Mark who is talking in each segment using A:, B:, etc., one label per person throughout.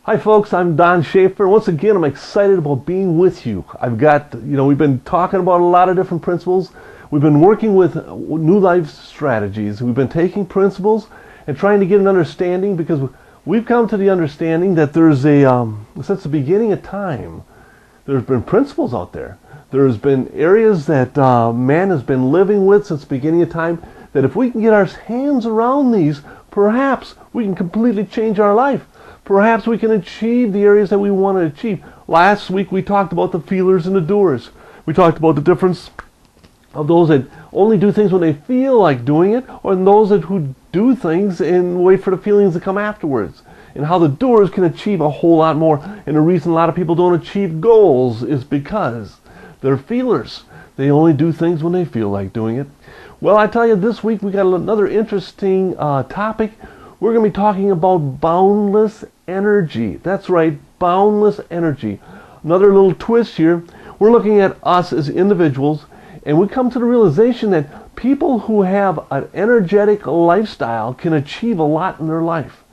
A: Hi folks, I'm Don Schaefer. Once again, I'm excited about being with you. We've been talking about a lot of different principles. We've been working with new life strategies. We've been taking principles and trying to get an understanding, because we've come to the understanding that there's since the beginning of time, there's been principles out there. There's been areas that man has been living with since the beginning of time, that if we can get our hands around these, perhaps we can completely change our life. Perhaps we can achieve the areas that we want to achieve. Last week we talked about the feelers and the doers. We talked about the difference of those that only do things when they feel like doing it, or those who do things and wait for the feelings to come afterwards. And how the doers can achieve a whole lot more. And the reason a lot of people don't achieve goals is because they're feelers. They only do things when they feel like doing it. Well, I tell you, this week we got another interesting topic. We're going to be talking about boundless energy. That's right, boundless energy. Another little twist here. We're looking at us as individuals, and we come to the realization that people who have an energetic lifestyle can achieve a lot in their life.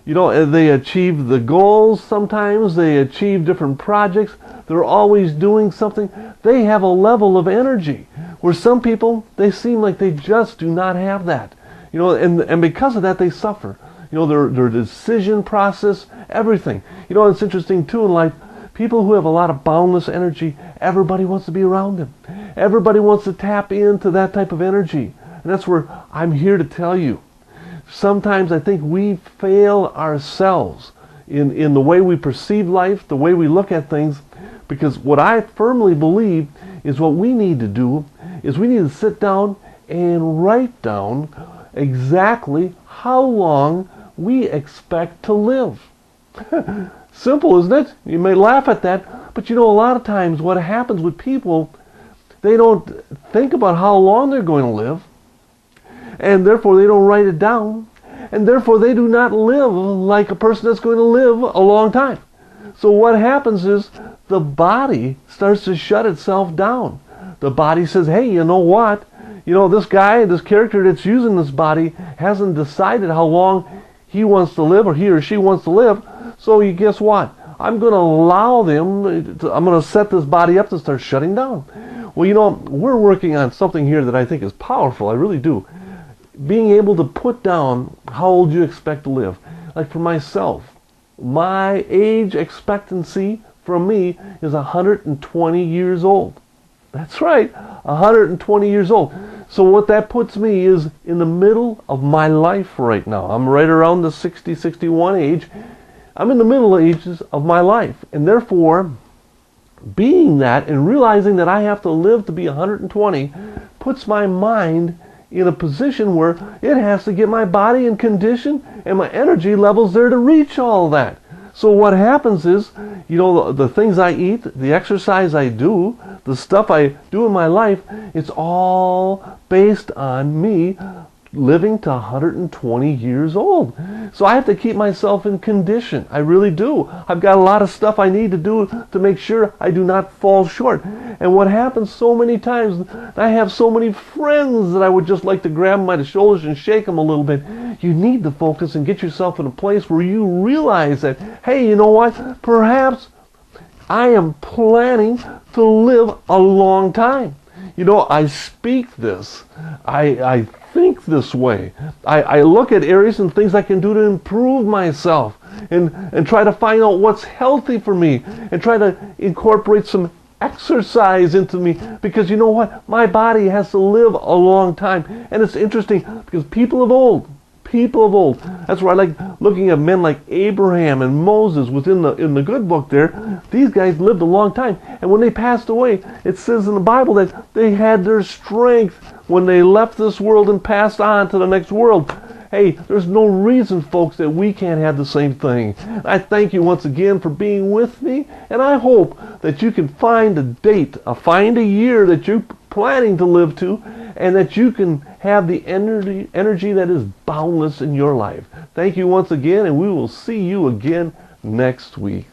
A: You know, they achieve the goals sometimes, they achieve different projects, they're always doing something. They have a level of energy where some people, they seem like they just do not have that. You know, and because of that, they suffer. You know, their decision process, everything. You know, it's interesting too in life, people who have a lot of boundless energy, everybody wants to be around them. Everybody wants to tap into that type of energy. And that's where I'm here to tell you. Sometimes I think we fail ourselves in the way we perceive life, the way we look at things, because what I firmly believe is what we need to do is we need to sit down and write down exactly how long we expect to live. Simple, isn't it? You may laugh at that, but you know, a lot of times what happens with people, they don't think about how long they're going to live, and therefore they don't write it down, and therefore they do not live like a person that's going to live a long time. So what happens is the body starts to shut itself down. The body says, hey, you know what? You know, this guy, this character that's using this body hasn't decided how long he wants to live, or he or she wants to live. So you guess what? I'm going to allow them, I'm going to set this body up to start shutting down. Well, you know, we're working on something here that I think is powerful. I really do. Being able to put down how old you expect to live. Like for myself, my age expectancy from me is 120 years old. That's right, 120 years old. So what that puts me is in the middle of my life right now. I'm right around the 60, 61 age. I'm in the middle ages of my life. And therefore, being that and realizing that I have to live to be 120 puts my mind in a position where it has to get my body in condition and my energy levels there to reach all that. So what happens is, you know, the things I eat, the exercise I do, the stuff I do in my life, it's all based on me living to 120 years old. So I have to keep myself in condition. I really do. I've got a lot of stuff I need to do to make sure I do not fall short. And what happens so many times, I have so many friends that I would just like to grab them by the shoulders and shake them a little bit. You need to focus and get yourself in a place where you realize that, hey, you know what? Perhaps I am planning to live a long time. You know, I speak this. I think this way. I look at areas and things I can do to improve myself and try to find out what's healthy for me and try to incorporate some exercise into me, because you know what? My body has to live a long time. And it's interesting because people of old, that's where I like looking at men like Abraham and Moses within in the good book there. These guys lived a long time. And when they passed away, it says in the Bible that they had their strength when they left this world and passed on to the next world. Hey, there's no reason, folks, that we can't have the same thing. I thank you once again for being with me, and I hope that you can find a date, find a year that you're planning to live to, and that you can have the energy that is boundless in your life. Thank you once again, and we will see you again next week.